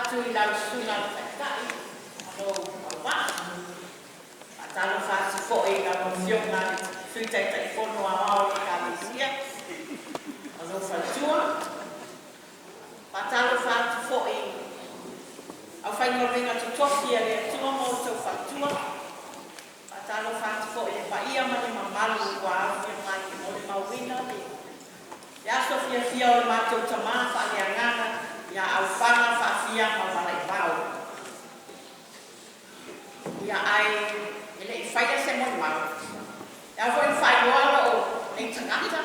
atu I lau suna whaitai, ano awa. Atalo whaasi fo e ka mawhionga ni whitai tai whono a wao I ka lesia. Ano whaitua. Atalo whaatu fo e au whaingo ringa tu toki a lea tua mo tau whaitua. Atalo whaatu fo e paia mani mamalu wa au whia mai mo le mawina ni. Ya Sofia fia o mātou tamā whaaleangana ia au whanga Faafia Maualaivao. Ia ai ele I whaia se mon mau. Ia hoi whairoala o nei tangata.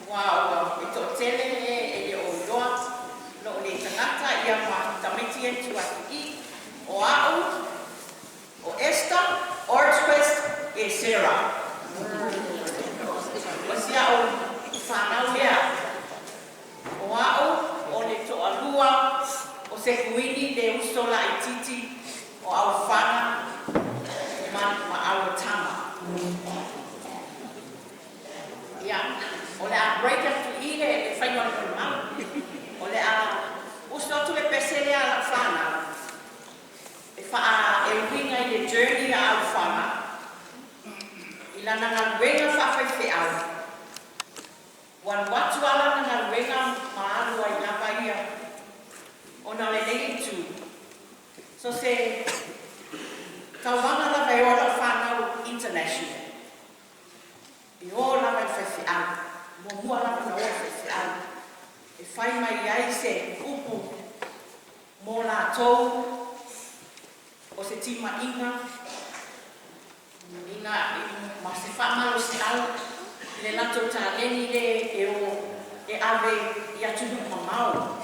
Wow, e tō tele e o loa. No nei tangata ia ma tamiti e tuaki o au, o Esther, Orchwest, Esera. O sia o whanau lea. O au, o le toa lua, o se kuini le usola I titi, o au whana, ma au tama. Ia, o le a break up to I le whainua le mau. O le a usotu le pese lea la whana. E wha e winga I le journey a au whana. I lana ngā wenga whawhai whi au. Wan watu ala na wenga maalu ai napa ia ona le nei tu. So se tauanga la vai ora whanau international. I ora mai whewhiau. Mo mua la na ora whewhiau. E whai mai ai se upu mo la tau o se tima inga. Inga ma se whamalo se au. Le lato ta leni le e o e ave I atu mamau.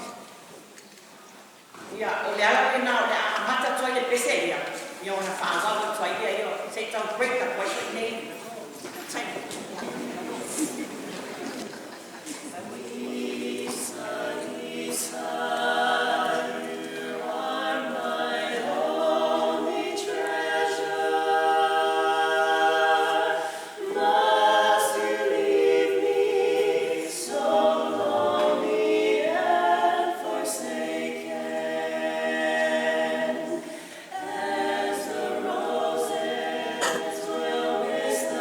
Ia o le ala e na o le amata toa le pese ia. Ia ona whaangawa toa ia ia. Se tau break up wai nei. As the roses will miss the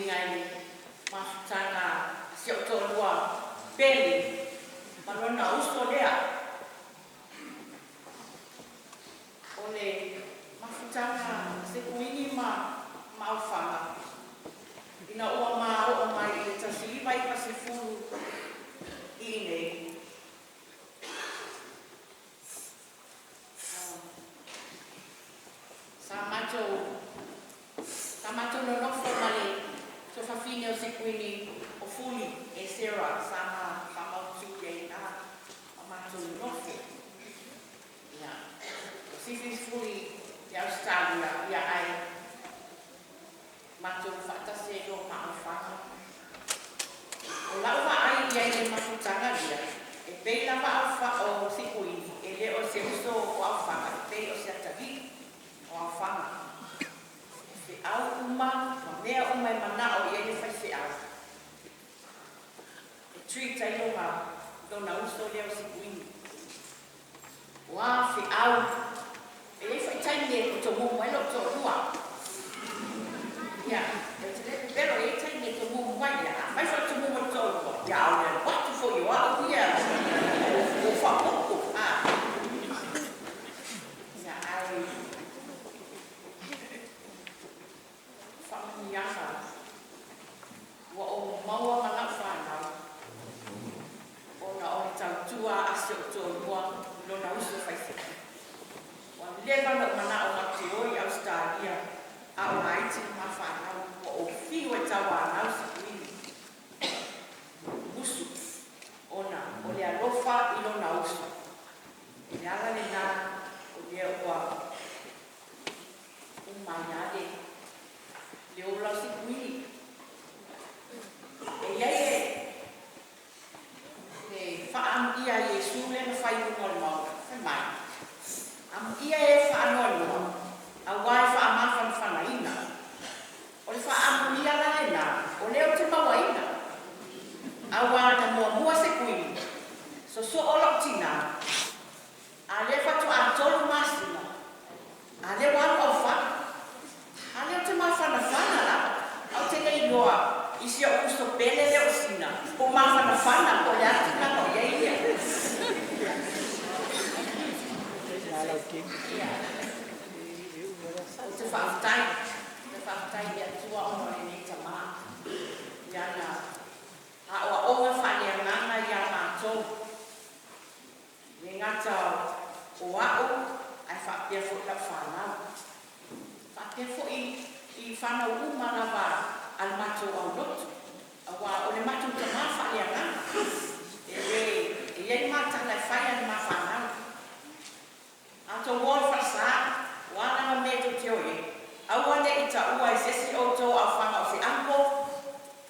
wingai mahutanga siotolua peli malona uso lea ole mahutanga sekuini maufanga ina ua o mai e tasiiva i pasifulu ine Tamato no nofo male so Faafia o sekuini o fuli Esera sama tuke na amato no nofo ya sifi fuli ya Australia ya ai mato fatase no maafanga o lava ai ya ni mafutanga dia e pei lava afa o sekuini ele o se uso o afanga pei o se atavi o afanga au uma mea uma mana o ia ni fai au e treat ai no na uso leo sikuini wa fi au e fai tai ne to mo mai lo to lua ya e pero e tai ne to mo mai ya mai fa to mo to lua ya au ne what for you out here o fa poco ya ai Yasa, wa o maua mana whanau, o na o tau tua asio tō mua, no na uso whaise. Wa lewa no mana o na te oi Australia, a o na iti ma whanau, wa o whiu e tau anau si kuini. Usu, o le alofa i no na uso. E ala le nā, o le ua, umanyade, le ola si kuini. E iai e whaam ia Yesu le na whai ngol mau, whai mai. Am ia e whaanol mau, a wai whaamafan whanaina. O le whaam ia la e nā, o leo te mawaina. A wai na mua se kuini. So ola tina, a le whatu a tolu masina, a le walu au whana. Ale o te mawhana la, au te nei noa, isi o uso pele leo sina, o mawhana whana, o le ati nana o iei lea. O te whaafutai ia tua ono e nei tamaa, iana, a oa onga whanea nganga ia mātou. Me ngata o ao, ai whapia fwta whanau. Ke fo i whanau umana wa al mato au lotu. Awa o le mato te mawha ia ngā. E iei mātanga i whai ani mawhanau. Ato wōl whasa, wānanga me to te oe. Awa ne i ta ua i sesi o tō au whanga o se anko.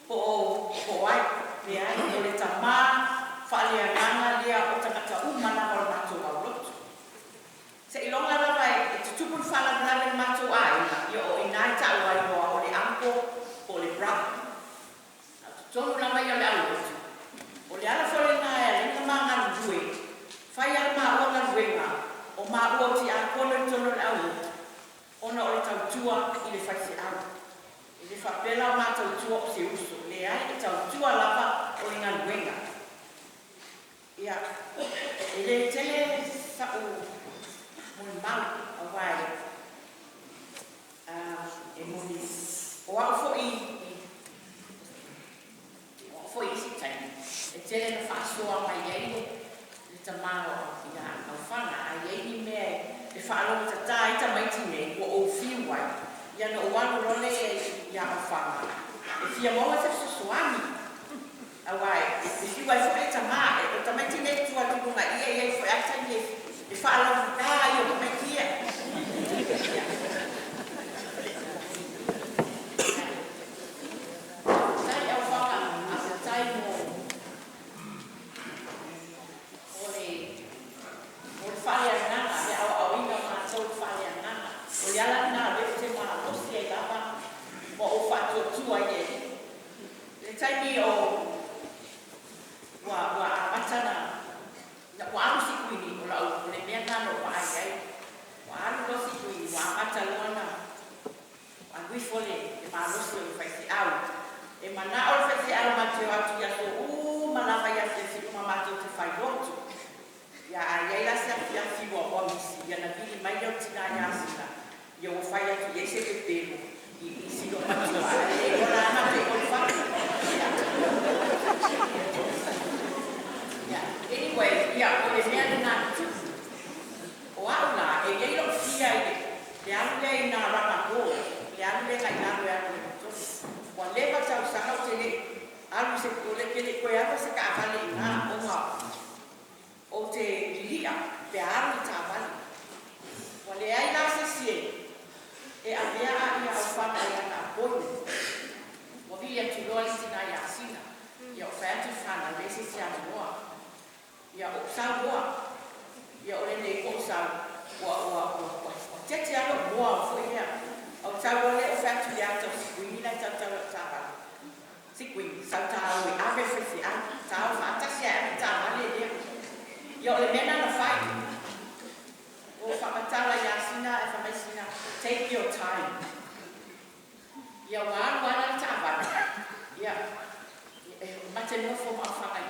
Po ai, me ai, e le ta mā, whalia nganga lea o tangata umana wa al mato au lotu. Se ilonga rawa e te tupun whala grave mato ai, yo o inai ta ua i moa o le anko o le brother. Tonu lama i o le aluotu. O le ala fole nga e ringa maa ngana due, whai ala maa ua ngana duenga, o maa ua ti a kone tonu le aluotu. Ona o le tautua i le whaise au. I le whapela o maa tautua o se uso, le ai e tautua lava o le ngana duenga. Ia, e le tele sa o moni mau a wai e moni o au fo i si taini e tele na whaasua mai iei le tamaro i a au whanga a iei ni mea e whaalo ta tai ta maiti nei o o fiu wai ia na o wano role i a au whanga e fia maua te susuani a wai e fiu wai fo e tamā e ta maiti nei tua tunga iei fo e ata iei e whaala i o mai kia. Tai au whaka, a se tai mo o le whale ananga, le au inga mātou whale ananga. O le ala nā reo te maa osi e lava, mo o whatua tua i e. Le taimi o wa amatana, wa aru si kuini o lau, o le mea ngano wa ai ai. Wa aru lo si kuini, wa amata luana, wa ngui fole, e maa losi o i whaisi au. mana o fe te ala mate atu ia so malava ia te fiku mamato te fai rotu. Ia ia la se ia fiku o misi ia na vili mai o tina ia sina. Ia o fai atu ia se te pego. I sino matua. E ora ana te o fai. Anyway, ia o le mea na tu. O aula e ia lo fia i le alu le ina rama ko. Le alu le kai alu e alu le motosi. Wa leva tau saka o te le alu se kole kele koe alu se ka avale ina o ngā. O te lilia, te alu ta avale. Wa le ai la se sie. E avea a ia o whana ia na boi. Wa vi ia tu loa tina ia sina. Ia o whea tu whana le se se anu noa. Ia o sau noa. Ia o le ne o sau. Wa tete alo moa o fo ia. O tau ole o fatu le ato sikui na tau tawa. Sikui, sau tau e ave fifi a tau fatasi a tawa le le. Ia ole mena na fai. O whamatala ia sina e whamaisina. Take your time. Ia wana tawa. Ia mate nofo ma whakai.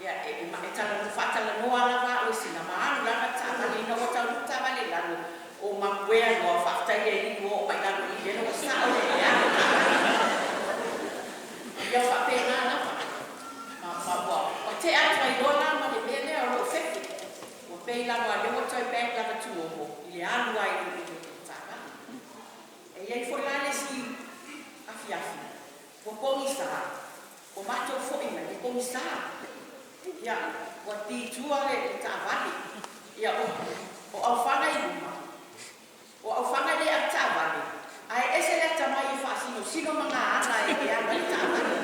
Ia e tala whatala noa lava o sina maanu lava tawa le no tau tawa le lalo. O mapuea no whaktai e ni o mai naro I leno o sao le ea. Ia whapena napa. Ma boa. O te atua I lona ma le mene o lo whepi. O pei lama leo toi pēk lava tuoho. I le alua I le tāma. E iei wholane si afi. O kongi saa. O mato whoina e kongi saa. Ia, o ti tua le tāwani. Ia o au whana I luma. O au whanga le a tāwani. Ai Esera tamai I whaasino. Sino mga ana e ea mai tāwani.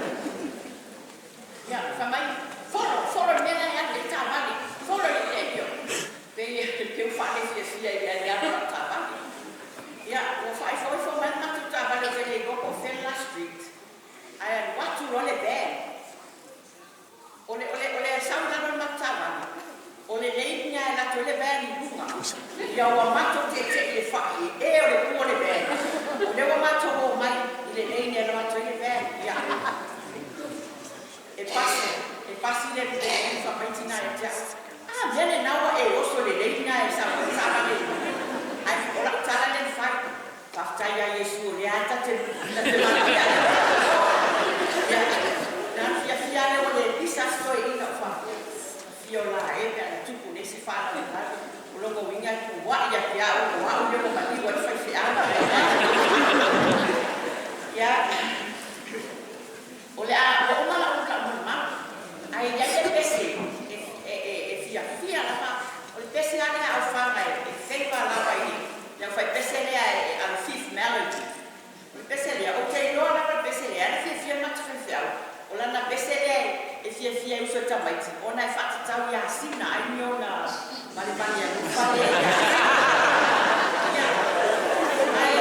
Ia, whamai. Foro mena ea le tāwani. Foro I lepio. Peo whane fia I ea le tāwani. Ia, o whai fo mai matu tāwani o le goko Fella Street. Ai watu role bēn. Ole saudara matu tāwani. O le leinia e lato le bēn I lunga. Ia o mato te le whaki. E o le kua le bēn. O le o mato o mai I le leinia e lato le bēn. Ia. E pasi le bēn. Whapaitina e tia. Mene nawa e oso le leinia e sa tala le. Ai ola tala le whai. Whaftai a Yesu le ata te makia. Ia. Nā fia le o le pisasto I ina whaki. Fiola e pia tupu ne se whana le nare. O longo winga ku wa ia pia o wa o le mo mati wa whai whiana. Ia. O le a o mala o ka mama. Ai ia le pese. E fia lama. O le pese ane a whana e whaipa lama I. Ia whai pese lea e a fifth melody. O le pese lea. O te loa lama pese lea. Ana fia matu whiau. O lana pese lea e fia uso tamaiti. Ona e whatatau ia sina ai ni o na maripani a nufale. Ia. Ai,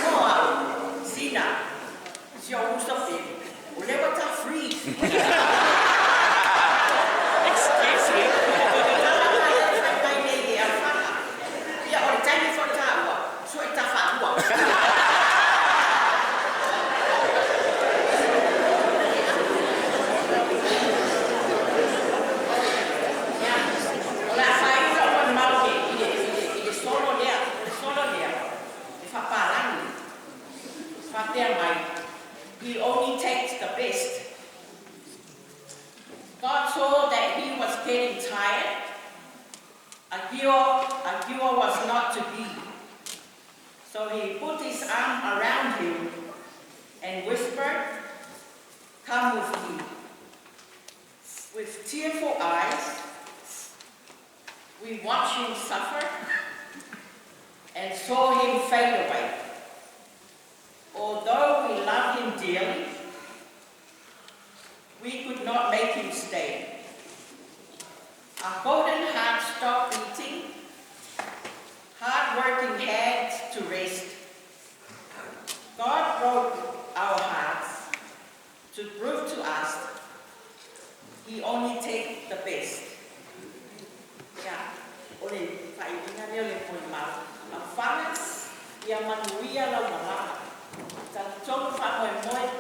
moa, sina. Si o uso whiu. O lewa ta free. Excuse me. Ia, o le taimi whataua. So e ta whanua. He only takes the best. God saw that he was getting tired. Aiga was not to be. So he put his arm around him and whispered, "Come with me." With tearful eyes, we watched him suffer and saw him fade away. Although we loved him dearly, we could not make him stay. Our golden heart stopped beating, hard-working hands to rest. God broke our hearts to prove to us he only takes the best. Yeah, ole paidina leo le poimau. Ang falas ia manuia lau malaka. Tang tonu fa moe moe